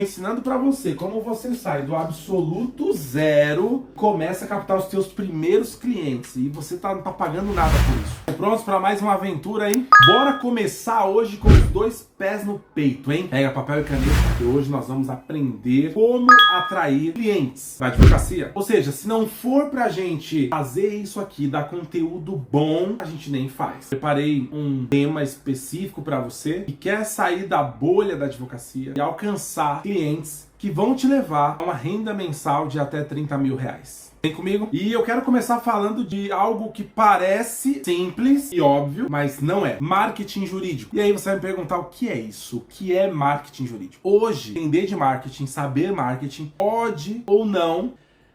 Ensinando para você como você sai do absoluto zero, começa a captar os seus primeiros clientes e você não tá pagando nada por isso. Prontos para mais uma aventura, hein? Bora começar hoje com os dois pés no peito, hein? Pega papel e caneta, porque hoje nós vamos aprender como atrair clientes da advocacia. Ou seja, se não for pra gente fazer isso aqui, dar conteúdo bom, a gente nem faz. Preparei um tema específico para você que quer sair da bolha da advocacia e alcançar clientes que vão te levar a uma renda mensal de até 30 mil reais. Vem comigo? E eu quero começar falando de algo que parece simples e óbvio, mas não é. Marketing jurídico. E aí você vai me perguntar o que é isso? O que é marketing jurídico? Hoje, entender de marketing, saber marketing, pode ou não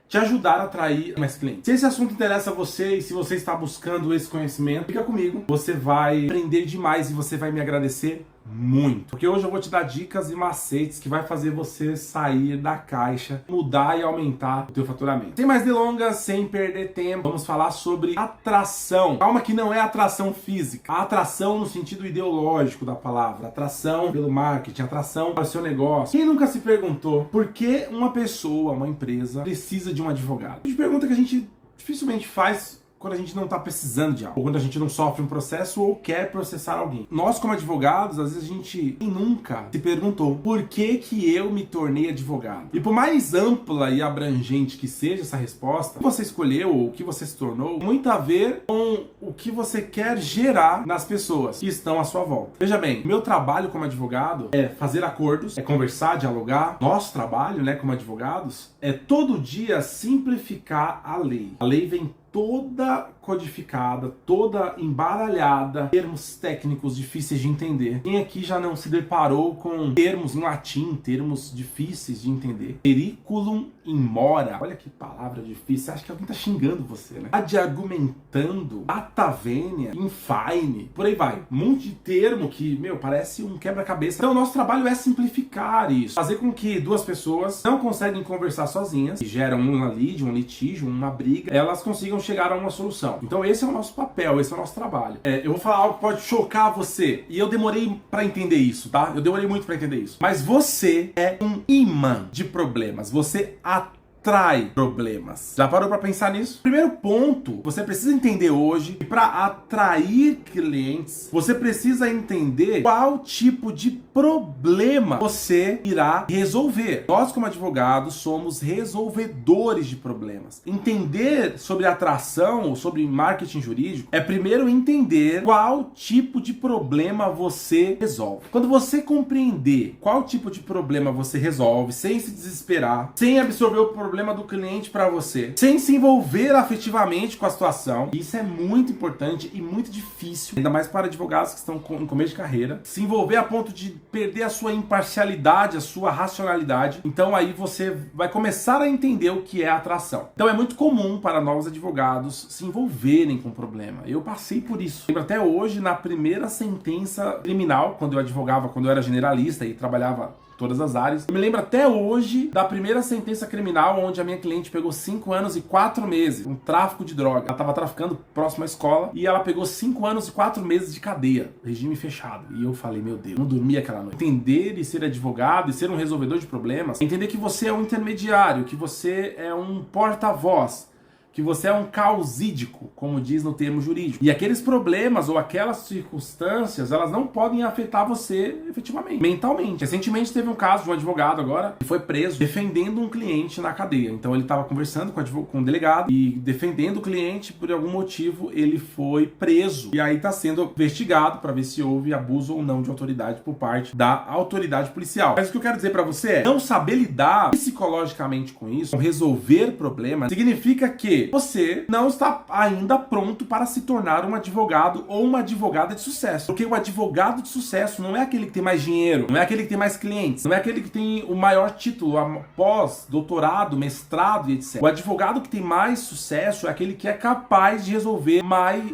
te ajudar a atrair mais clientes. Se esse assunto interessa a você e se você está buscando esse conhecimento, fica comigo. Você vai aprender demais e você vai me agradecer muito. Porque hoje eu vou te dar dicas e macetes que vai fazer você sair da caixa, mudar e aumentar o teu faturamento. Sem mais delongas, sem perder tempo, vamos falar sobre atração. Calma que não é atração física. A atração no sentido ideológico da palavra. Atração pelo marketing, atração para o seu negócio. Quem nunca se perguntou por que uma pessoa, uma empresa, precisa de um advogado? A gente pergunta que a gente dificilmente faz quando a gente não está precisando de algo, ou quando a gente não sofre um processo ou quer processar alguém. Nós, como advogados, às vezes a gente nunca se perguntou por que eu me tornei advogado. E por mais ampla e abrangente que seja essa resposta, o que você escolheu ou o que você se tornou, muito a ver com o que você quer gerar nas pessoas que estão à sua volta. Veja bem, meu trabalho como advogado é fazer acordos, é conversar, dialogar. Nosso trabalho, como advogados, é todo dia simplificar a lei. A lei vem toda codificada, toda embaralhada, termos técnicos difíceis de entender. Quem aqui já não se deparou com termos em latim, termos difíceis de entender? Periculum in mora. Olha que palavra difícil. Acho que alguém tá xingando você, né? Ad argumentando, data venia, infine, por aí vai. Um monte de termo que, parece um quebra-cabeça. Então, o nosso trabalho é simplificar isso. Fazer com que duas pessoas não conseguem conversar sozinhas, e geram uma lide, um litígio, uma briga, elas consigam chegar a uma solução. Então esse é o nosso papel, esse é o nosso trabalho. Eu vou falar algo que pode chocar você, e eu demorei pra entender isso, tá? Eu demorei muito pra entender isso. Mas você é um imã de problemas. Você atrai problemas. Já parou pra pensar nisso? Primeiro ponto, você precisa entender hoje que para atrair clientes, você precisa entender qual tipo de problema você irá resolver. Nós, como advogados, somos resolvedores de problemas. Entender sobre atração ou sobre marketing jurídico é primeiro entender qual tipo de problema você resolve. Quando você compreender qual tipo de problema você resolve, sem se desesperar, sem absorver o problema do cliente para você, sem se envolver afetivamente com a situação, isso é muito importante e muito difícil, ainda mais para advogados que estão em começo de carreira, se envolver a ponto de perder a sua imparcialidade, a sua racionalidade. Então aí você vai começar a entender o que é atração. Então é muito comum para novos advogados se envolverem com o problema. Eu passei por isso. Lembro até hoje, na primeira sentença criminal, quando eu advogava, quando eu era generalista e trabalhava todas as áreas. Eu me lembro até hoje da primeira sentença criminal onde a minha cliente pegou 5 anos e 4 meses, um tráfico de droga. Ela estava traficando próximo à escola e ela pegou 5 anos e 4 meses de cadeia, regime fechado. E eu falei, meu Deus, não dormi aquela noite. Entender e ser advogado e ser um resolvedor de problemas, entender que você é um intermediário, que você é um porta-voz, que você é um causídico, como diz no termo jurídico. E aqueles problemas ou aquelas circunstâncias, elas não podem afetar você efetivamente, mentalmente. Recentemente teve um caso de um advogado agora que foi preso defendendo um cliente na cadeia. Então ele estava conversando com o delegado e defendendo o cliente, por algum motivo ele foi preso. E aí está sendo investigado para ver se houve abuso ou não de autoridade por parte da autoridade policial. Mas o que eu quero dizer para você é, não saber lidar psicologicamente com isso, resolver problemas, significa que você não está ainda pronto para se tornar um advogado ou uma advogada de sucesso. Porque o advogado de sucesso não é aquele que tem mais dinheiro, não é aquele que tem mais clientes, não é aquele que tem o maior título, pós, doutorado, mestrado e etc. O advogado que tem mais sucesso é aquele que é capaz de resolver mais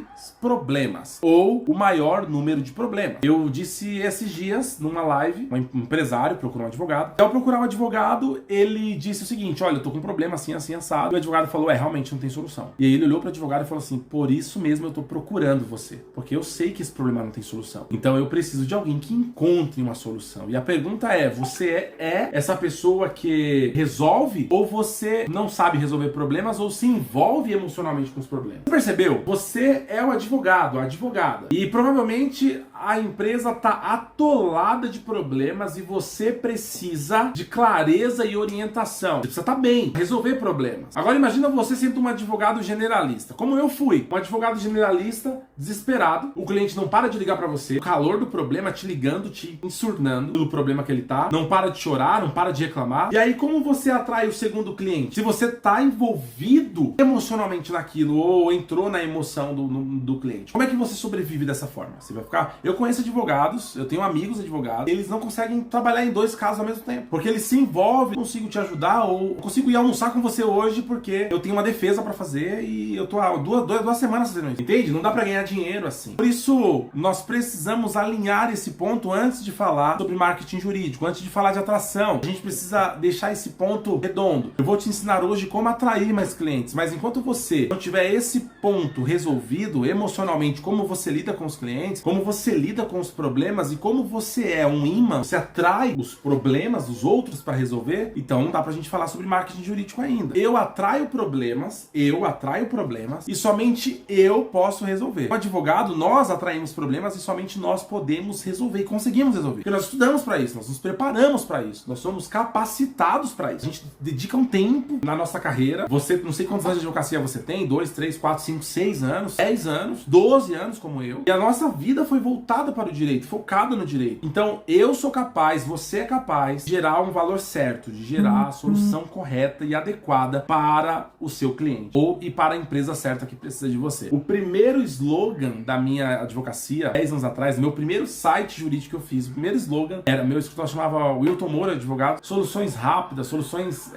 problemas ou o maior número de problemas. Eu disse esses dias numa live, um empresário procurou um advogado. Ao procurar um advogado, ele disse o seguinte: olha, eu tô com um problema assim, assim, assado. E o advogado falou, realmente não tem solução. E aí ele olhou para o advogado e falou assim: por isso mesmo eu estou procurando você, porque eu sei que esse problema não tem solução. Então eu preciso de alguém que encontre uma solução. E a pergunta é: você é essa pessoa que resolve, ou você não sabe resolver problemas, ou se envolve emocionalmente com os problemas? Você percebeu? Você é o advogado, a advogada. E provavelmente a empresa está atolada de problemas e você precisa de clareza e orientação. Você precisa estar bem, resolver problemas. Agora imagina você sendo um advogado generalista, como eu fui. Um advogado generalista, desesperado, o cliente não para de ligar para você, o calor do problema te ligando, te ensurnando pelo problema que ele tá, não para de chorar, não para de reclamar. E aí como você atrai o segundo cliente? Se você tá envolvido emocionalmente naquilo, ou entrou na emoção do cliente, como é que você sobrevive dessa forma? Você vai ficar... Eu conheço advogados, eu tenho amigos advogados, eles não conseguem trabalhar em 2 casos ao mesmo tempo, porque eles se envolvem, consigo te ajudar, ou consigo ir almoçar com você hoje porque eu tenho uma defesa pra fazer e eu tô há 2 semanas fazendo isso. Entende? Não dá pra ganhar dinheiro assim. Por isso, nós precisamos alinhar esse ponto antes de falar sobre marketing jurídico, antes de falar de atração. A gente precisa deixar esse ponto redondo. Eu vou te ensinar hoje como atrair mais clientes, mas enquanto você não tiver esse ponto resolvido emocionalmente, como você lida com os clientes, como você lida com os problemas e como você é um imã, você atrai os problemas dos outros para resolver, então não dá pra gente falar sobre marketing jurídico ainda. Eu atraio problemas e somente eu posso resolver. Como advogado, nós atraímos problemas e somente nós podemos resolver e conseguimos resolver. Porque nós estudamos para isso, nós nos preparamos para isso, nós somos capacitados para isso. A gente dedica um tempo na nossa carreira. Você, não sei quantos anos de advocacia você tem, 2, 3, 4, 5, 6 anos, 10 anos, 12 anos como eu. E a nossa vida foi voltada para o direito, focada no direito. Então, eu sou capaz, você é capaz de gerar um valor certo, de gerar a solução correta e adequada para o seu cliente, e para a empresa certa que precisa de você. O primeiro slogan da minha advocacia, 10 anos atrás, meu primeiro site jurídico que eu fiz, o primeiro slogan era, meu escritório chamava Wilton Moura Advogado, soluções rápidas, soluções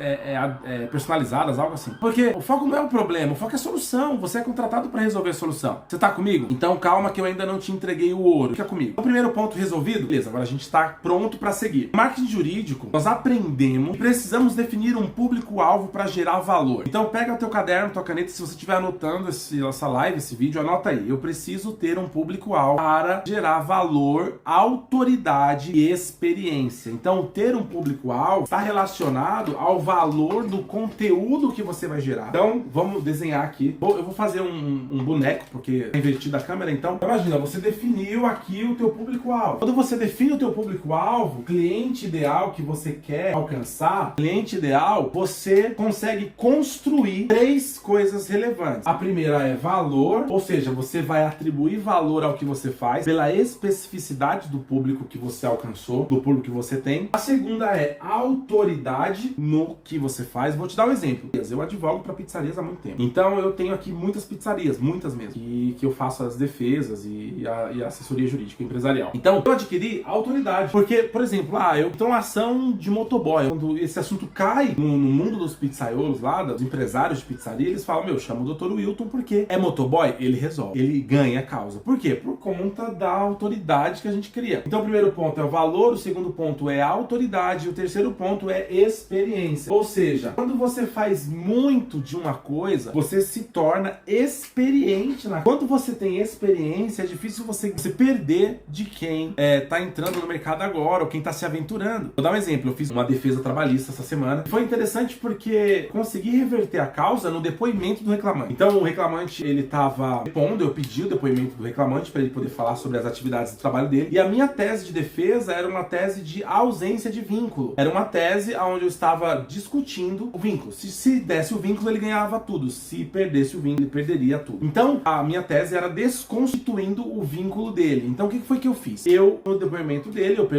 personalizadas, algo assim. Porque o foco não é o problema, o foco é a solução. Você é contratado para resolver a solução. Você tá comigo? Então calma que eu ainda não te entreguei o ouro. Fica comigo. O primeiro ponto resolvido? Beleza, agora a gente está pronto para seguir. No marketing jurídico, nós aprendemos que precisamos definir um público-alvo para gerar valor. Então pega o teu caderno, tua caneta, se você estiver anotando essa live, esse vídeo, anota aí. Eu preciso ter um público-alvo para gerar valor, autoridade e experiência. Então ter um público-alvo está relacionado ao valor do conteúdo que você vai gerar. Então vamos desenhar aqui. Eu vou fazer um boneco, porque é invertido a câmera, então imagina, você definiu aqui o teu público-alvo. Quando você define o teu público-alvo, cliente ideal que você quer alcançar, cliente ideal, você consegue construir 3 coisas relevantes. A primeira é valor, ou seja, você vai atribuir valor ao que você faz pela especificidade do público que você alcançou, do público que você tem. A segunda é autoridade no que você faz. Vou te dar um exemplo. Eu advogo para pizzarias há muito tempo. Então eu tenho aqui muitas pizzarias, muitas mesmo, que eu faço as defesas e a assessoria jurídica empresarial. Então eu adquiri autoridade. Porque, por exemplo, eu tenho uma ação de motoboy. Quando esse assunto cai no mundo dos pizzaiolos lá, dos empresários de pizzaria, eles falam, chama o Dr. Wilton porque é motoboy, ele resolve, ele ganha a causa. Por quê? Por conta da autoridade que a gente cria. Então o primeiro ponto é o valor, o segundo ponto é a autoridade, e o terceiro ponto é experiência. Ou seja, quando você faz muito de uma coisa, você se torna experiente na... Quando você tem experiência, é difícil você perder de quem tá entrando no mercado agora, ou quem tá se aventurando. Vou dar um exemplo, eu fiz uma defesa trabalhista essa semana. Foi interessante porque consegui reverter a causa no depoimento do reclamante. Então o reclamante, ele tava depondo, eu pedi o depoimento do reclamante para ele poder falar sobre as atividades do trabalho dele, e a minha tese de defesa era uma tese de ausência de vínculo. Era uma tese onde eu estava discutindo o vínculo. Se desse o vínculo, ele ganhava tudo. Se perdesse o vínculo, ele perderia tudo. Então a minha tese era desconstituindo o vínculo dele. Então o que foi que eu fiz? Eu, no depoimento dele, eu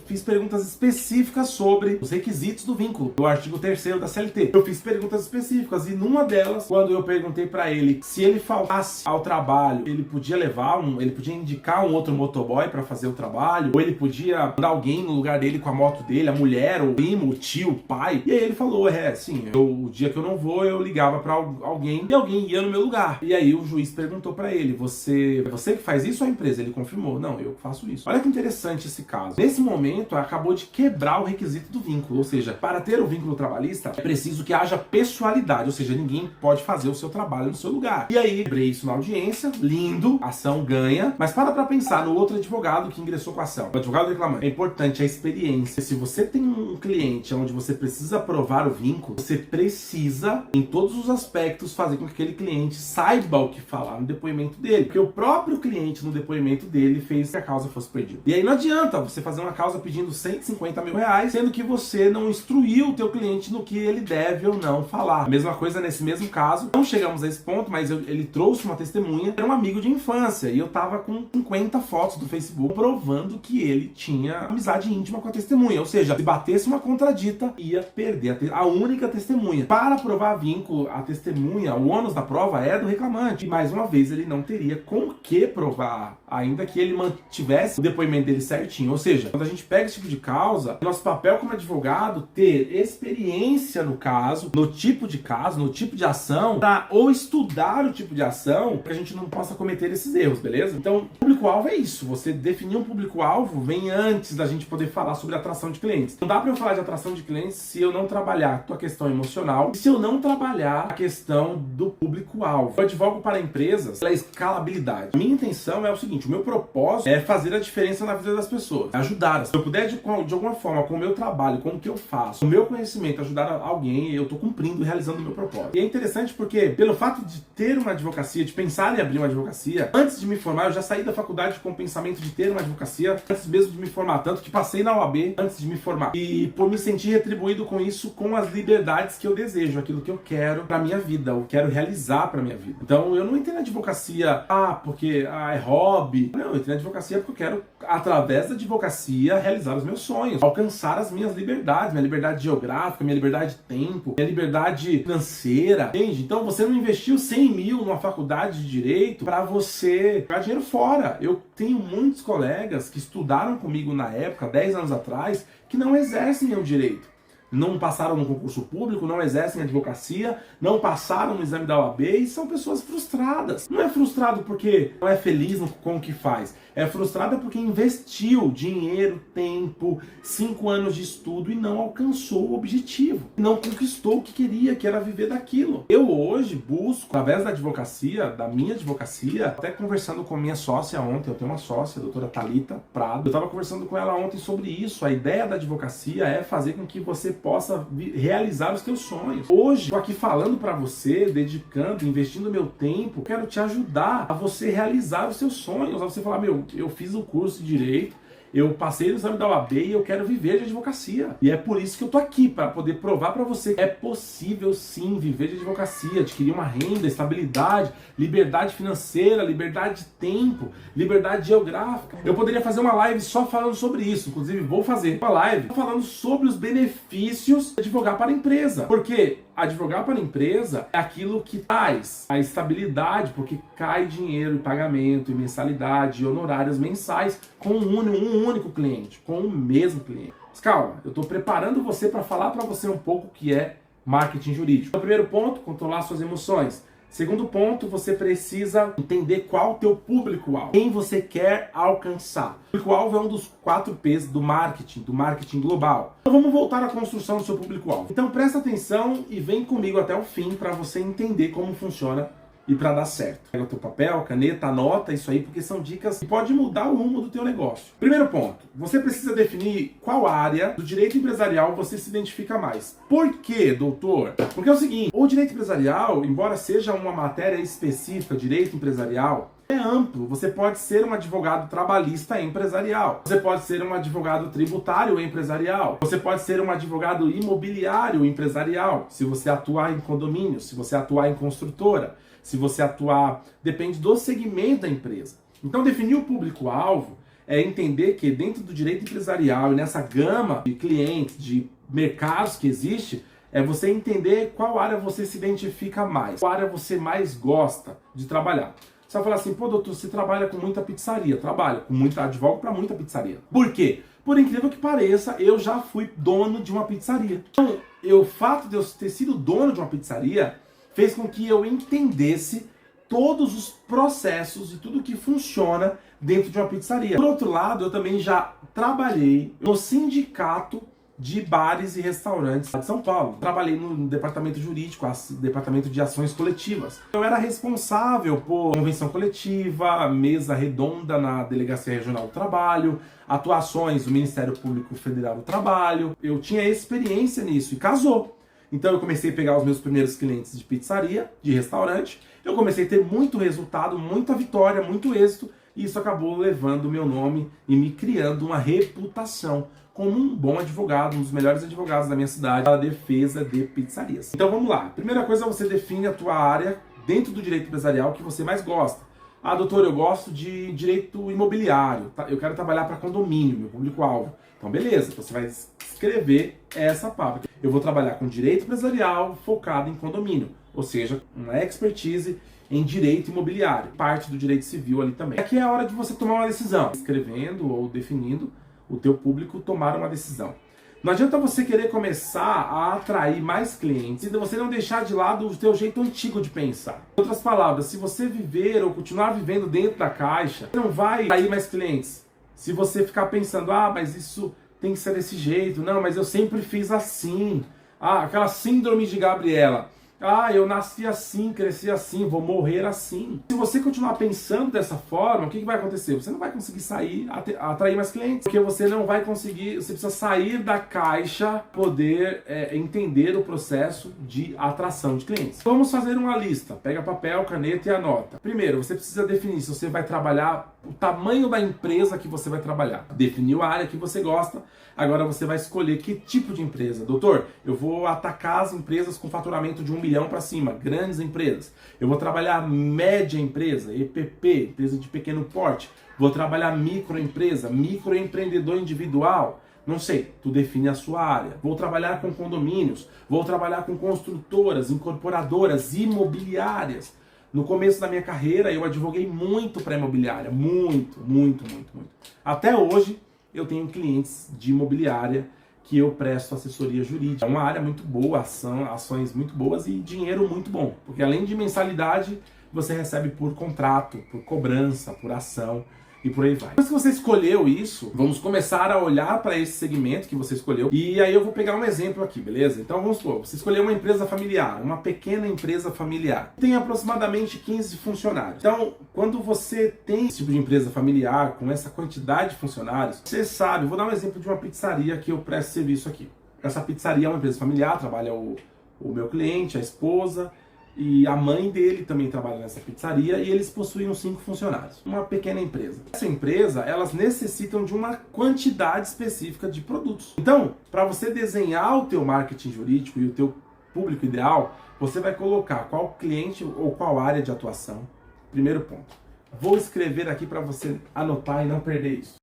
fiz perguntas específicas sobre os requisitos do vínculo, do artigo 3º da CLT. Eu fiz perguntas específicas e numa delas, quando eu perguntei para ele se ele faltasse ao trabalho, ele podia indicar um outro motoboy para fazer o trabalho, ou ele podia mandar alguém no lugar dele com a moto dele, a mulher, o primo, o tio, o pai. E aí ele falou, sim, o dia que eu não vou, eu ligava para alguém e alguém ia no meu lugar. E aí o juiz perguntou para ele, você que faz isso ou a empresa? Ele confirmou, não, eu faço isso. Olha que interessante esse caso. Nesse momento, acabou de quebrar o requisito do vínculo, ou seja, para ter o vínculo trabalhista, é preciso que haja pessoalidade, ou seja, ninguém pode fazer o seu trabalho no seu lugar. E aí, quebrei isso na audiência, lindo, ação ganha, mas para pensar no outro advogado que ingressou com a ação. O advogado reclamante. É importante a experiência. Se você tem um cliente onde você precisa provar o vínculo, você precisa, em todos os aspectos, fazer com que aquele cliente saiba o que falar no depoimento dele. Porque o próprio cliente, no depoimento dele, fez que a causa fosse perdida. E aí não adianta você fazer uma causa pedindo 150 mil reais, sendo que você não instruiu o teu cliente no que ele deve ou não falar. A mesma coisa nesse mesmo caso. Não chegamos a esse ponto, mas ele trouxe uma testemunha, era um amigo de infância, e eu tava com 50 fotos do Facebook provando que ele tinha amizade íntima com a testemunha. Ou seja, se batesse uma contradita, ia perder a única testemunha. Para provar vínculo, a testemunha, o ônus da prova é do reclamante. E mais uma vez, ele não teria com o que provar, ainda que ele mantivesse o depoimento dele certinho. Ou seja, quando a gente pega esse tipo de causa, nosso papel como advogado ter experiência no caso, no tipo de caso, no tipo de ação, ou estudar o tipo de ação, para que a gente não possa cometer esses erros, beleza? Então, público-alvo é isso. Você definir um público-alvo vem antes da gente poder falar sobre atração de clientes. Não dá para eu falar de atração de clientes se eu não trabalhar a tua questão emocional e se eu não trabalhar a questão do público-alvo. Eu advogo para empresas pela escalabilidade. A minha intenção é o seguinte, o meu propósito é fazer a diferença na vida das pessoas, ajudar. Se eu puder de alguma forma, com o meu trabalho, com o que eu faço, com o meu conhecimento, ajudar alguém, eu estou cumprindo e realizando o meu propósito. E é interessante porque, pelo fato de ter uma advocacia, de pensar em abrir uma advocacia, antes de me formar, eu já saí da faculdade com o pensamento de ter uma advocacia, antes mesmo de me formar, tanto que passei na OAB antes de me formar. E por me sentir retribuído com isso, com as liberdades que eu desejo, aquilo que eu quero pra minha vida, eu quero realizar pra minha vida. Então, eu não entrei na advocacia, porque é hobby. Não, eu entrei na advocacia porque eu quero, através da advocacia, realizar os meus sonhos, alcançar as minhas liberdades, minha liberdade geográfica, minha liberdade de tempo, minha liberdade financeira, entende? Então, você não investiu 100 mil numa faculdade de Direito pra você jogar dinheiro fora. Eu tenho muitos colegas que estudaram comigo na época, 10 anos atrás, que não exercem o direito. Não passaram no concurso público, não exercem advocacia, não passaram no exame da OAB e são pessoas frustradas. Não é frustrado porque não é feliz com o que faz. É frustrada porque investiu dinheiro, tempo, 5 anos de estudo e não alcançou o objetivo. Não conquistou o que queria, que era viver daquilo. Eu hoje busco, através da advocacia, da minha advocacia, até conversando com minha sócia ontem, eu tenho uma sócia, a doutora Thalita Prado, eu estava conversando com ela ontem sobre isso. A ideia da advocacia é fazer com que você possa realizar os teus sonhos. Hoje, estou aqui falando para você, dedicando, investindo meu tempo, quero te ajudar a você realizar os seus sonhos, a você falar, eu fiz um curso de Direito, eu passei no exame da OAB e eu quero viver de advocacia. E é por isso que eu tô aqui, para poder provar para você que é possível sim viver de advocacia, adquirir uma renda, estabilidade, liberdade financeira, liberdade de tempo, liberdade geográfica. Eu poderia fazer uma live só falando sobre isso, inclusive vou fazer uma live falando sobre os benefícios de advogar para a empresa. Porque advogar para a empresa é aquilo que traz a estabilidade, porque cai dinheiro em pagamento, em mensalidade, e honorários mensais com um único cliente, com o mesmo cliente. Mas calma, eu estou preparando você para falar para você um pouco o que é marketing jurídico. Então, primeiro ponto, controlar suas emoções. Segundo ponto, você precisa entender qual é o teu público-alvo, quem você quer alcançar. O público-alvo é um dos 4 P's do marketing global. Então vamos voltar à construção do seu público-alvo. Então presta atenção e vem comigo até o fim para você entender como funciona e para dar certo. Pega o teu papel, caneta, anota isso aí, porque são dicas que podem mudar o rumo do teu negócio. Primeiro ponto, você precisa definir qual área do direito empresarial você se identifica mais. Por quê, doutor? Porque é o seguinte, o direito empresarial, embora seja uma matéria específica, direito empresarial, é amplo. Você pode ser um advogado trabalhista empresarial. Você pode ser um advogado tributário empresarial. Você pode ser um advogado imobiliário empresarial, se você atuar em condomínio, se você atuar em construtora, se você atuar... Depende do segmento da empresa. Então, definir o público-alvo é entender que dentro do direito empresarial e nessa gama de clientes, de mercados que existe, é você entender qual área você se identifica mais, qual área você mais gosta de trabalhar. Você vai falar assim, pô, doutor, você trabalha com muita pizzaria. Trabalho com muita, advogo para muita pizzaria. Por quê? Por incrível que pareça, eu já fui dono de uma pizzaria. Então, o fato de eu ter sido dono de uma pizzaria fez com que eu entendesse todos os processos e tudo que funciona dentro de uma pizzaria. Por outro lado, eu também já trabalhei no sindicato de bares e restaurantes de São Paulo. Trabalhei no departamento jurídico, departamento de ações coletivas. Eu era responsável por convenção coletiva, mesa redonda na Delegacia Regional do Trabalho, atuações do Ministério Público Federal do Trabalho. Eu tinha experiência nisso e casou. Então eu comecei a pegar os meus primeiros clientes de pizzaria, de restaurante. Eu comecei a ter muito resultado, muita vitória, muito êxito. E isso acabou levando o meu nome e me criando uma reputação como um bom advogado, um dos melhores advogados da minha cidade, na defesa de pizzarias. Então vamos lá. Primeira coisa, você define a tua área dentro do direito empresarial que você mais gosta. Ah, doutor, eu gosto de direito imobiliário. Eu quero trabalhar para condomínio, meu público-alvo. Então beleza, você vai escrever essa palavra. Eu vou trabalhar com direito empresarial focado em condomínio, ou seja, uma expertise em direito imobiliário, parte do direito civil ali também. Aqui é a hora de você tomar uma decisão, escrevendo ou definindo o teu público tomar uma decisão. Não adianta você querer começar a atrair mais clientes e você não deixar de lado o teu jeito antigo de pensar. Em outras palavras, se você viver ou continuar vivendo dentro da caixa, você não vai atrair mais clientes. Se você ficar pensando, ah, mas isso tem que ser desse jeito, não, mas eu sempre fiz assim. Ah, aquela síndrome de Gabriela. Ah, eu nasci assim, cresci assim, vou morrer assim. Se você continuar pensando dessa forma, o que vai acontecer? Você não vai conseguir sair, atrair mais clientes, porque você não vai conseguir, você precisa sair da caixa, poder entender o processo de atração de clientes. Vamos fazer uma lista. Pega papel, caneta e anota. Primeiro, você precisa definir se você vai trabalhar, o tamanho da empresa que você vai trabalhar. Definiu a área que você gosta, agora você vai escolher que tipo de empresa. Doutor, eu vou atacar as empresas com faturamento de 1 milhão para cima, grandes empresas. Eu vou trabalhar média empresa, EPP, empresa de pequeno porte. Vou trabalhar microempresa, microempreendedor individual. Não sei, tu define a sua área. Vou trabalhar com condomínios, vou trabalhar com construtoras, incorporadoras, imobiliárias. No começo da minha carreira, eu advoguei muito para imobiliária, muito. Até hoje, eu tenho clientes de imobiliária que eu presto assessoria jurídica. É uma área muito boa, ações muito boas e dinheiro muito bom. Porque além de mensalidade, você recebe por contrato, por cobrança, por ação e por aí vai. Depois que você escolheu isso, vamos começar a olhar para esse segmento que você escolheu. E aí eu vou pegar um exemplo aqui, beleza? Então vamos supor, você escolheu uma empresa familiar, uma pequena empresa familiar. Tem aproximadamente 15 funcionários. Então, quando você tem esse tipo de empresa familiar, com essa quantidade de funcionários, você sabe, vou dar um exemplo de uma pizzaria que eu presto serviço aqui. Essa pizzaria é uma empresa familiar, trabalha o meu cliente, a esposa, e a mãe dele também trabalha nessa pizzaria e eles possuem uns 5 funcionários. Uma pequena empresa. Essa empresa, elas necessitam de uma quantidade específica de produtos. Então, para você desenhar o teu marketing jurídico e o teu público ideal, você vai colocar qual cliente ou qual área de atuação. Primeiro ponto. Vou escrever aqui para você anotar e não perder isso.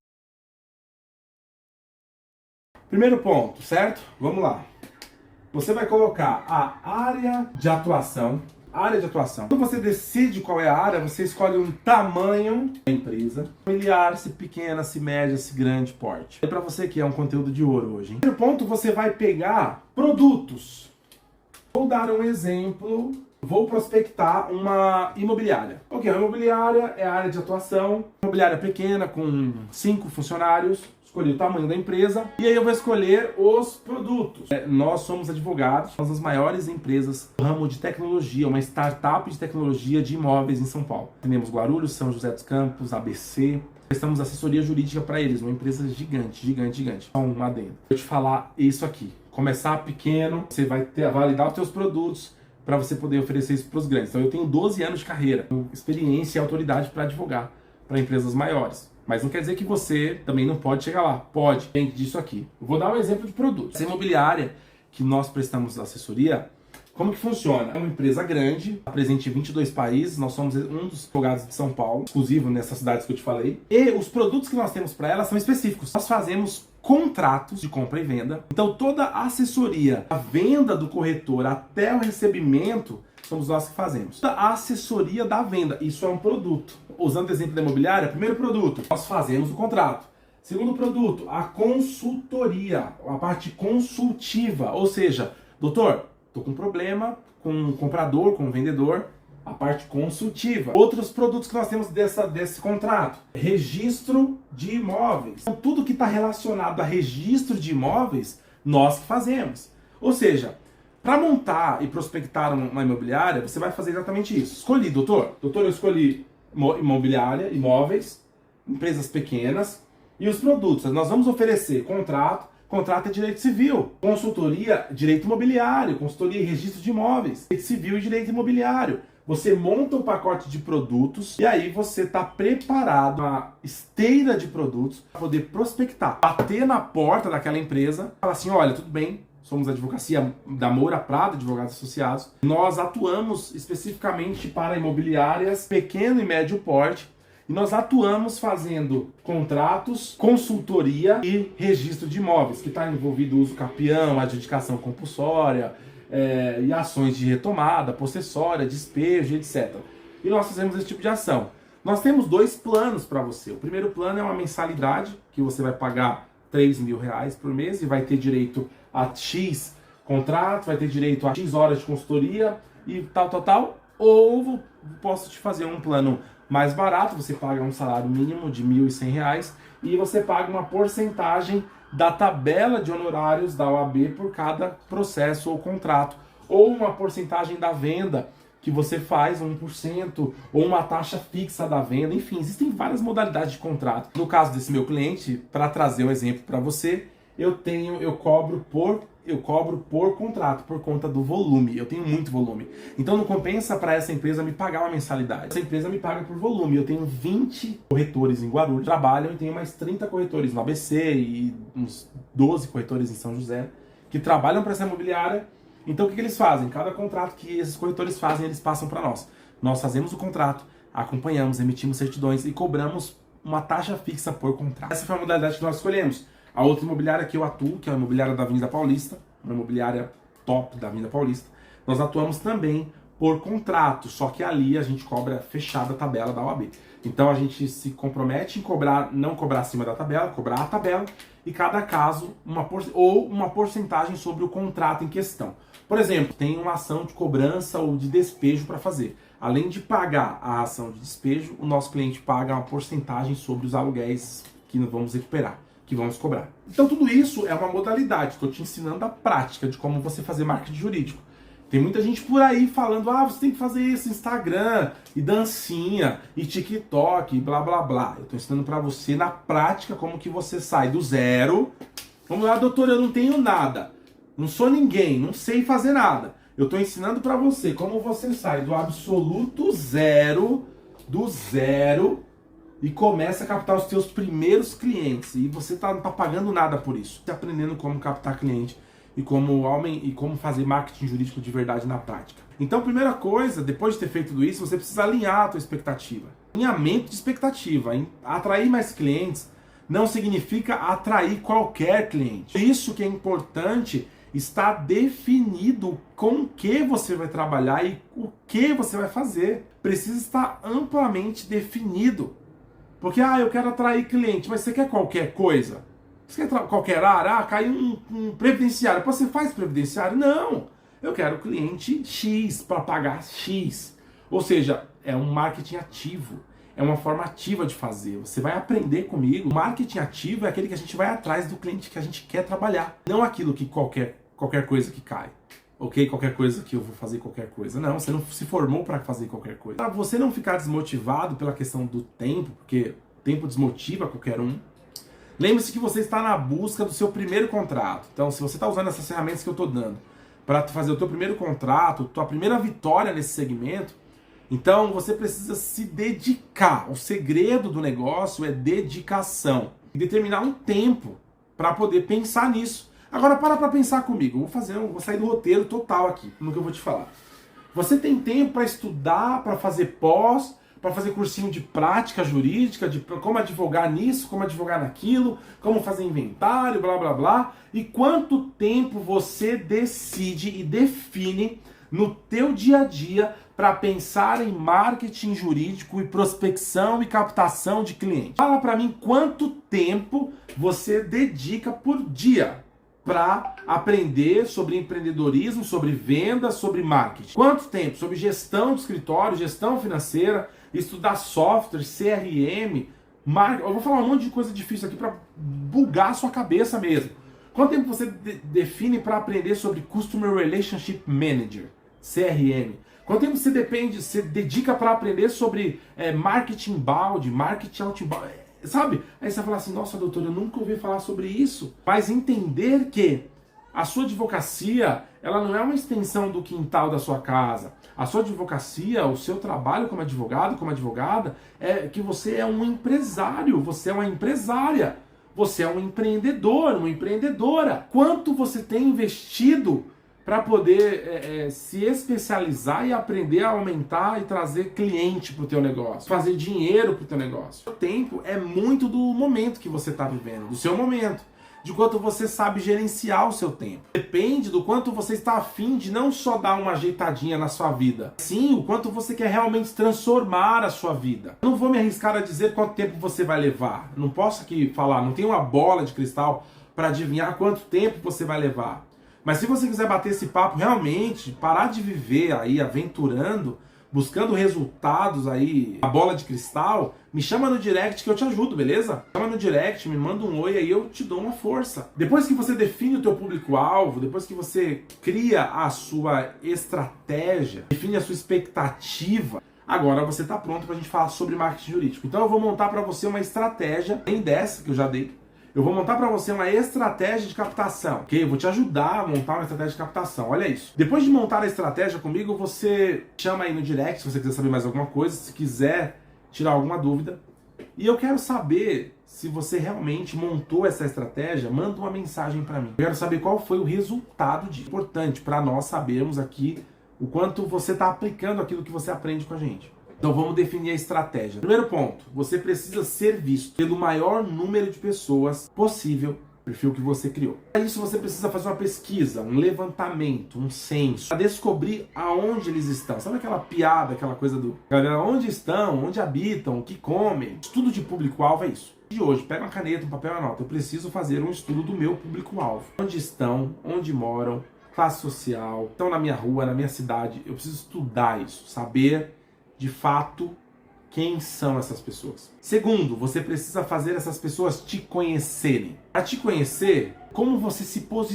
Primeiro ponto, certo? Vamos lá. Você vai colocar a área de atuação. Quando você decide qual é a área, você escolhe um tamanho da empresa. Familiar, se pequena, se média, se grande porte. É para você que é um conteúdo de ouro hoje, hein? Primeiro ponto, você vai pegar produtos. Vou dar um exemplo. Vou prospectar uma imobiliária. Ok, uma imobiliária é a área de atuação. Imobiliária pequena, com 5 funcionários. Escolhi o tamanho da empresa e aí eu vou escolher os produtos. Nós somos advogados, somos as maiores empresas do ramo de tecnologia, uma startup de tecnologia de imóveis em São Paulo. Temos Guarulhos, São José dos Campos, ABC. Prestamos assessoria jurídica para eles, uma empresa gigante. Só um adendo. Vou te falar isso aqui. Começar pequeno, você vai validar os seus produtos para você poder oferecer isso para os grandes. Então eu tenho 12 anos de carreira, experiência e autoridade para advogar para empresas maiores. Mas não quer dizer que você também não pode chegar lá. Pode, tem disso aqui. Eu vou dar um exemplo de produto. Essa imobiliária que nós prestamos assessoria, como que funciona? É uma empresa grande, presente em 22 países, nós somos um dos advogados de São Paulo, exclusivo nessas cidades que eu te falei. E os produtos que nós temos para ela são específicos. Nós fazemos contratos de compra e venda. Então toda a assessoria, a venda do corretor até o recebimento, somos nós que fazemos. A assessoria da venda, isso é um produto. Usando o exemplo da imobiliária, primeiro produto, nós fazemos o contrato. Segundo produto, a consultoria, a parte consultiva. Ou seja, doutor, estou com um problema com um comprador, com um vendedor, a parte consultiva. Outros produtos que nós temos desse contrato, registro de imóveis. Então, tudo que está relacionado a registro de imóveis, Nós que fazemos. Ou seja, para montar e prospectar uma imobiliária, você vai fazer exatamente isso. Escolhi, doutor. Doutor, eu escolhi imobiliária, imóveis, empresas pequenas e os produtos. Nós vamos oferecer contrato é direito civil, consultoria, direito imobiliário, consultoria e registro de imóveis, direito civil e direito imobiliário. Você monta um pacote de produtos e aí você está preparado, uma esteira de produtos para poder prospectar, bater na porta daquela empresa, falar assim, olha, tudo bem, somos a advocacia da Moura Prado, advogados associados. Nós atuamos especificamente para imobiliárias pequeno e médio porte e nós atuamos fazendo contratos, consultoria e registro de imóveis, que está envolvido o uso capião, adjudicação compulsória, e ações de retomada, possessória, despejo, etc. E nós fazemos esse tipo de ação. Nós temos 2 planos para você. O primeiro plano é uma mensalidade, que você vai pagar R$3.000 por mês e vai ter direito a X contrato, vai ter direito a X horas de consultoria e tal. Ou posso te fazer um plano mais barato, você paga um salário mínimo de R$1.100 e você paga uma porcentagem da tabela de honorários da OAB por cada processo ou contrato, ou uma porcentagem da venda que você faz, 1%, ou uma taxa fixa da venda, enfim, existem várias modalidades de contrato. No caso desse meu cliente, para trazer um exemplo para você, eu cobro por contrato, por conta do volume. Eu tenho muito volume. Então não compensa para essa empresa me pagar uma mensalidade. Essa empresa me paga por volume. Eu tenho 20 corretores em Guarulhos, trabalham e tenho mais 30 corretores no ABC e uns 12 corretores em São José, que trabalham para essa imobiliária. Então o que eles fazem? Cada contrato que esses corretores fazem, eles passam para nós. Nós fazemos o contrato, acompanhamos, emitimos certidões e cobramos uma taxa fixa por contrato. Essa foi a modalidade que nós escolhemos. A outra imobiliária que eu atuo, que é a imobiliária da Avenida Paulista, uma imobiliária top da Avenida Paulista, nós atuamos também por contrato, só que ali a gente cobra fechada a tabela da OAB. Então a gente se compromete em não cobrar acima da tabela, cobrar a tabela, e cada caso uma porcentagem sobre o contrato em questão. Por exemplo, tem uma ação de cobrança ou de despejo para fazer. Além de pagar a ação de despejo, o nosso cliente paga uma porcentagem sobre os aluguéis que nós vamos recuperar, que vamos cobrar. Então tudo isso é uma modalidade, estou te ensinando a prática de como você fazer marketing jurídico. Tem muita gente por aí falando, você tem que fazer isso, Instagram, e dancinha, e TikTok, e blá blá blá. Eu estou ensinando para você na prática como que você sai do zero. Vamos lá, doutor, eu não tenho nada, não sou ninguém, não sei fazer nada. Eu estou ensinando para você como você sai do absoluto zero, e começa a captar os seus primeiros clientes. E você tá pagando nada por isso. Você aprendendo como captar cliente e como fazer marketing jurídico de verdade na prática. Então, primeira coisa, depois de ter feito tudo isso, você precisa alinhar a tua expectativa. Alinhamento de expectativa. Atrair mais clientes não significa atrair qualquer cliente. Isso que é importante, está definido com o que você vai trabalhar e o que você vai fazer. Precisa estar amplamente definido. Porque, eu quero atrair cliente, mas você quer qualquer coisa? Você quer qualquer área? Caiu um previdenciário. Você faz previdenciário? Não! Eu quero cliente X para pagar X. Ou seja, é um marketing ativo. É uma forma ativa de fazer. Você vai aprender comigo. O marketing ativo é aquele que a gente vai atrás do cliente que a gente quer trabalhar. Não aquilo que qualquer coisa que cai. Ok? Qualquer coisa que eu vou fazer qualquer coisa. Não, você não se formou para fazer qualquer coisa. Para você não ficar desmotivado pela questão do tempo, porque o tempo desmotiva qualquer um, lembre-se que você está na busca do seu primeiro contrato. Então, se você está usando essas ferramentas que eu estou dando para fazer o teu primeiro contrato, tua primeira vitória nesse segmento, então você precisa se dedicar. O segredo do negócio é dedicação. E determinar um tempo para poder pensar nisso. Agora para pensar comigo. Vou sair do roteiro total aqui no que eu vou te falar. Você tem tempo para estudar, para fazer pós, para fazer cursinho de prática jurídica, de como advogar nisso, como advogar naquilo, como fazer inventário, blá blá blá. E quanto tempo você decide e define no teu dia a dia para pensar em marketing jurídico e prospecção e captação de clientes? Fala para mim quanto tempo você dedica por dia para aprender sobre empreendedorismo, sobre vendas, sobre marketing. Quanto tempo? Sobre gestão de escritório, gestão financeira, estudar software, CRM, marketing. Eu vou falar um monte de coisa difícil aqui para bugar a sua cabeça mesmo. Quanto tempo você define para aprender sobre Customer Relationship Manager, CRM? Quanto tempo você dedica para aprender sobre marketing inbound, marketing outbound, sabe? Aí você vai falar assim, nossa doutor, eu nunca ouvi falar sobre isso. Mas entender que a sua advocacia, ela não é uma extensão do quintal da sua casa. A sua advocacia, o seu trabalho como advogado, como advogada, é que você é um empresário, você é uma empresária, você é um empreendedor, uma empreendedora. Quanto você tem investido para poder se especializar e aprender a aumentar e trazer cliente para o teu negócio, fazer dinheiro para o teu negócio? O tempo é muito do momento que você está vivendo, do seu momento, de quanto você sabe gerenciar o seu tempo. Depende do quanto você está afim de não só dar uma ajeitadinha na sua vida, sim, o quanto você quer realmente transformar a sua vida. Eu não vou me arriscar a dizer quanto tempo você vai levar. Não posso aqui falar, não tenho uma bola de cristal para adivinhar quanto tempo você vai levar. Mas se você quiser bater esse papo realmente, parar de viver aí aventurando, buscando resultados aí, a bola de cristal, me chama no direct que eu te ajudo, beleza? Chama no direct, me manda um oi aí, eu te dou uma força. Depois que você define o teu público-alvo, depois que você cria a sua estratégia, define a sua expectativa, agora você está pronto para a gente falar sobre marketing jurídico. Então eu vou montar para você uma estratégia, além dessa que eu já dei. Eu vou montar para você uma estratégia de captação, ok? Eu vou te ajudar a montar uma estratégia de captação, olha isso. Depois de montar a estratégia comigo, você chama aí no direct se você quiser saber mais alguma coisa, se quiser tirar alguma dúvida. E eu quero saber se você realmente montou essa estratégia, manda uma mensagem para mim. Eu quero saber qual foi o resultado disso. Importante para nós sabermos aqui o quanto você está aplicando aquilo que você aprende com a gente. Então vamos definir a estratégia. Primeiro ponto, você precisa ser visto pelo maior número de pessoas possível, perfil que você criou. Para isso você precisa fazer uma pesquisa, um levantamento, um censo, para descobrir aonde eles estão. Sabe aquela piada, aquela coisa do galera, onde estão, onde habitam, o que comem? Estudo de público-alvo é isso. De hoje, pega uma caneta, um papel e uma nota. Eu preciso fazer um estudo do meu público-alvo. Onde estão, onde moram, classe social, estão na minha rua, na minha cidade. Eu preciso estudar isso, saber de fato quem são essas pessoas. Segundo, você precisa fazer essas pessoas te conhecerem. Para te conhecer, como você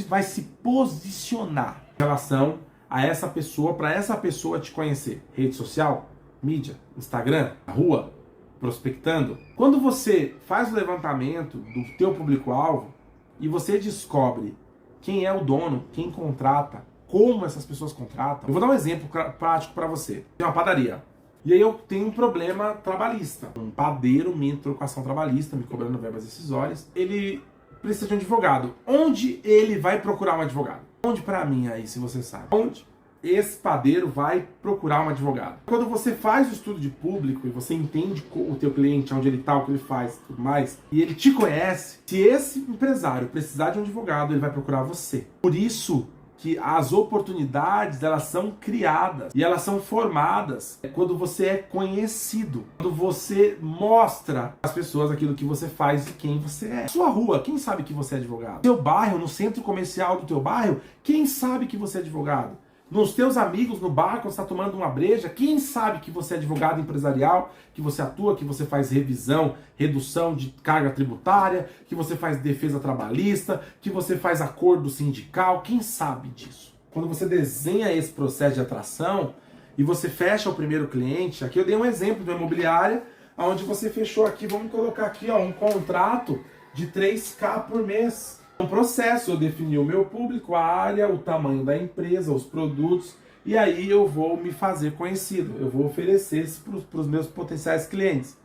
vai se posicionar em relação a essa pessoa, para essa pessoa te conhecer? Rede social, mídia, Instagram, rua, prospectando. Quando você faz o levantamento do teu público-alvo e você descobre quem é o dono, quem contrata, como essas pessoas contratam. Eu vou dar um exemplo prático para você. Tem uma padaria. E aí eu tenho um problema trabalhista. Um padeiro me entrou com ação trabalhista, me cobrando verbas rescisórias. Ele precisa de um advogado. Onde ele vai procurar um advogado? Onde para mim aí, se você sabe? Onde esse padeiro vai procurar um advogado? Quando você faz o estudo de público e você entende o teu cliente, onde ele está, o que ele faz, tudo mais, e ele te conhece, se esse empresário precisar de um advogado, ele vai procurar você. Por isso que as oportunidades, elas são criadas e elas são formadas quando você é conhecido, quando você mostra às pessoas aquilo que você faz e quem você é. Sua rua, quem sabe que você é advogado? No seu bairro, no centro comercial do teu bairro, quem sabe que você é advogado? Nos teus amigos, no bar, quando você está tomando uma breja, quem sabe que você é advogado empresarial, que você atua, que você faz revisão, redução de carga tributária, que você faz defesa trabalhista, que você faz acordo sindical, quem sabe disso? Quando você desenha esse processo de atração e você fecha o primeiro cliente, aqui eu dei um exemplo de uma imobiliária, onde você fechou aqui, vamos colocar aqui ó, um contrato de 3K por mês. Um processo, eu defini o meu público, a área, o tamanho da empresa, os produtos, e aí eu vou me fazer conhecido, eu vou oferecer isso para os meus potenciais clientes.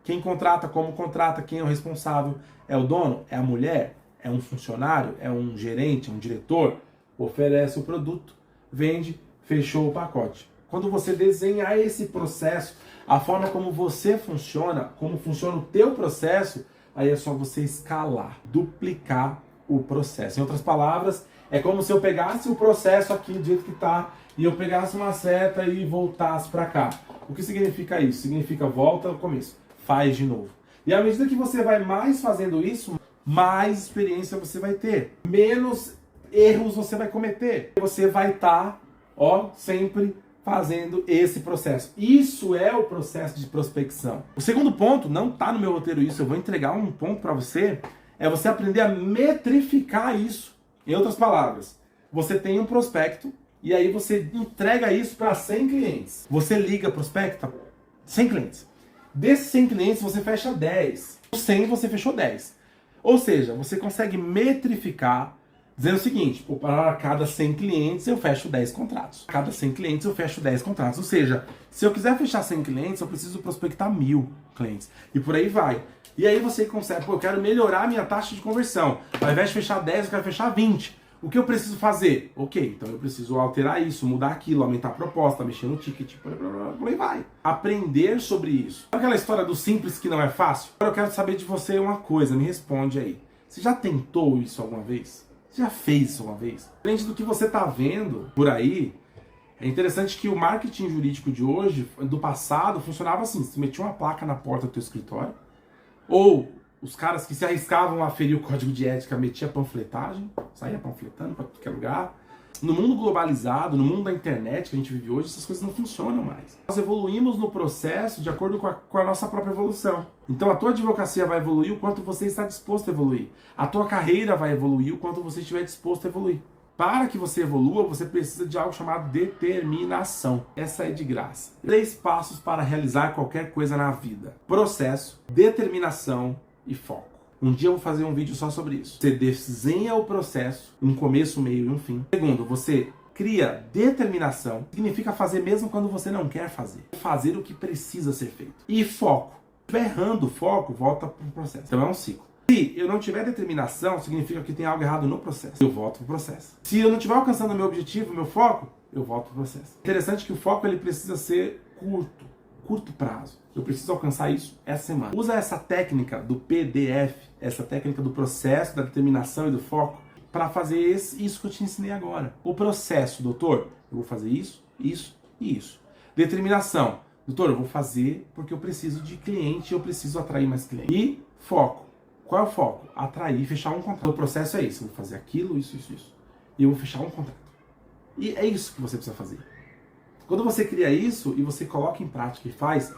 Quem contrata, como contrata, quem é o responsável, é o dono, é a mulher, é um funcionário, é um gerente, é um diretor, oferece o produto, vende, fechou o pacote. Quando você desenhar esse processo, a forma como você funciona, como funciona o teu processo, aí é só você escalar, duplicar o processo. Em outras palavras, é como se eu pegasse o processo aqui do jeito que está e eu pegasse uma seta e voltasse para cá. O que significa isso? Significa volta ao começo, faz de novo. E à medida que você vai mais fazendo isso, mais experiência você vai ter, menos erros você vai cometer. Você vai estar, sempre fazendo esse processo. Isso é o processo de prospecção. O segundo ponto, não está no meu roteiro isso, eu vou entregar um ponto para você, É você aprender a metrificar isso. Em outras palavras, você tem um prospecto e aí você entrega isso para 100 clientes. Você liga, prospecta 100 clientes. Desses 100 clientes você fecha 10. Dos 100 você fechou 10. Ou seja, você consegue metrificar dizendo o seguinte, para cada 100 clientes eu fecho 10 contratos. A cada 100 clientes eu fecho 10 contratos. Ou seja, se eu quiser fechar 100 clientes, eu preciso prospectar 1000 clientes. E por aí vai. E aí você consegue, eu quero melhorar a minha taxa de conversão. Ao invés de fechar 10, eu quero fechar 20. O que eu preciso fazer? Ok, então eu preciso alterar isso, mudar aquilo, aumentar a proposta, mexer no ticket, por aí vai. Aprender sobre isso. Aquela história do simples que não é fácil? Agora eu quero saber de você uma coisa, me responde aí. Você já tentou isso alguma vez? Você já fez isso alguma vez? Diferente do que você está vendo por aí, é interessante que o marketing jurídico de hoje, do passado, funcionava assim. Você metia uma placa na porta do teu escritório, ou os caras que se arriscavam a ferir o código de ética metia panfletagem, saía panfletando para qualquer lugar. No mundo globalizado, no mundo da internet que a gente vive hoje, essas coisas não funcionam mais. Nós evoluímos no processo de acordo com a nossa própria evolução. Então a tua advocacia vai evoluir o quanto você está disposto a evoluir. A tua carreira vai evoluir o quanto você estiver disposto a evoluir. Para que você evolua, você precisa de algo chamado determinação. Essa é de graça. 3 passos para realizar qualquer coisa na vida: processo, determinação e foco. Um dia eu vou fazer um vídeo só sobre isso. Você desenha o processo, um começo, um meio e um fim. Segundo, você cria determinação. Significa fazer mesmo quando você não quer fazer. Fazer o que precisa ser feito. E foco. Se estiver errando o foco, volta para o processo. Então é um ciclo. Se eu não tiver determinação, significa que tem algo errado no processo. Eu volto para o processo. Se eu não estiver alcançando o meu objetivo, o meu foco, eu volto para o processo. Interessante que o foco ele precisa ser curto prazo. Eu preciso alcançar isso essa semana. Usa essa técnica do PDF, essa técnica do processo, da determinação e do foco, para fazer isso que eu te ensinei agora. O processo, doutor, eu vou fazer isso, isso e isso. Determinação, doutor, eu vou fazer porque eu preciso de cliente, eu preciso atrair mais cliente. E foco. Qual é o foco? Atrair e fechar um contrato. O processo é isso, eu vou fazer aquilo, isso. E eu vou fechar um contrato. E é isso que você precisa fazer. Quando você cria isso e você coloca em prática e faz,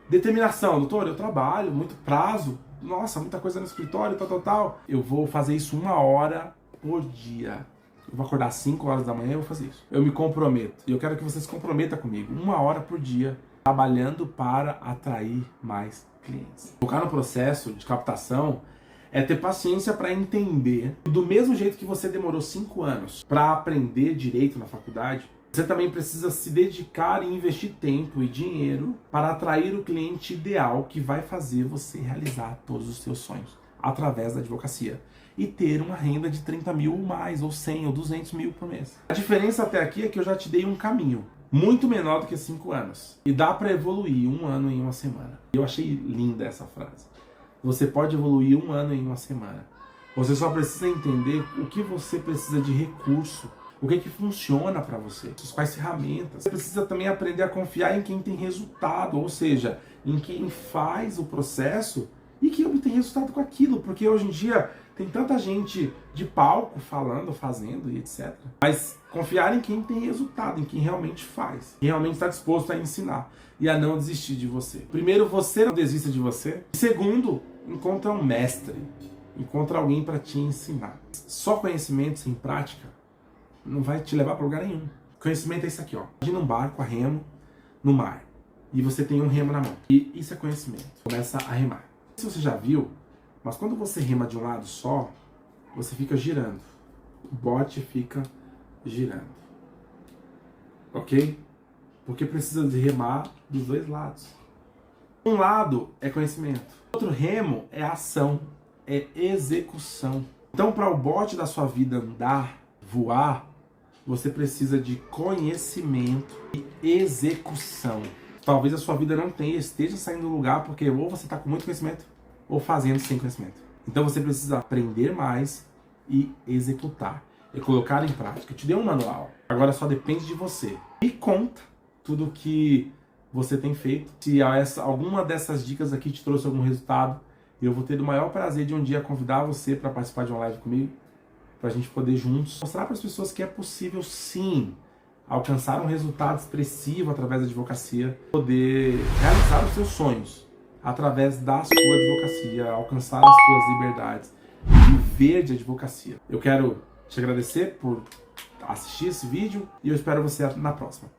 determinação, doutor, eu trabalho, muito prazo, nossa, muita coisa no escritório, tal. Eu vou fazer isso 1 hora por dia. Eu vou acordar às 5 horas da manhã e vou fazer isso. Eu me comprometo. E eu quero que você se comprometa comigo. 1 hora por dia, trabalhando para atrair mais clientes. Focar no processo de captação é ter paciência para entender. Do mesmo jeito que você demorou 5 anos para aprender direito na faculdade, você também precisa se dedicar e investir tempo e dinheiro para atrair o cliente ideal que vai fazer você realizar todos os seus sonhos através da advocacia e ter uma renda de 30 mil ou mais, ou 100 ou 200 mil por mês. A diferença até aqui é que eu já te dei um caminho muito menor do que 5 anos e dá para evoluir 1 ano em 1 semana. Eu achei linda essa frase. Você pode evoluir 1 ano em 1 semana. Você só precisa entender o que você precisa de recurso. O que funciona para você? Quais ferramentas? Você precisa também aprender a confiar em quem tem resultado, ou seja, em quem faz o processo e que obtém resultado com aquilo, porque hoje em dia tem tanta gente de palco falando, fazendo e etc. Mas confiar em quem tem resultado, em quem realmente faz, quem realmente está disposto a ensinar e a não desistir de você. Primeiro, você não desista de você. Segundo, encontra um mestre, encontra alguém para te ensinar. Só conhecimento sem prática não vai te levar para lugar nenhum. Conhecimento é isso aqui, ó. Imagina um barco a remo no mar e você tem um remo na mão. E isso é conhecimento. Começa a remar. Se você já viu, mas quando você rema de um lado só, você fica girando. O bote fica girando. Ok? Porque precisa de remar dos 2 lados. Um lado é conhecimento. Outro remo é ação, é execução. Então, para o bote da sua vida andar, voar, você precisa de conhecimento e execução. Talvez a sua vida não esteja saindo do lugar porque ou você está com muito conhecimento ou fazendo sem conhecimento. Então você precisa aprender mais e executar. E colocar em prática. Eu te dei um manual. Agora só depende de você. Me conta tudo que você tem feito. Se alguma dessas dicas aqui te trouxe algum resultado, eu vou ter o maior prazer de um dia convidar você para participar de uma live comigo, para a gente poder juntos mostrar para as pessoas que é possível sim alcançar um resultado expressivo através da advocacia, poder realizar os seus sonhos através da sua advocacia, alcançar as suas liberdades, viver de advocacia. Eu quero te agradecer por assistir esse vídeo e eu espero você na próxima.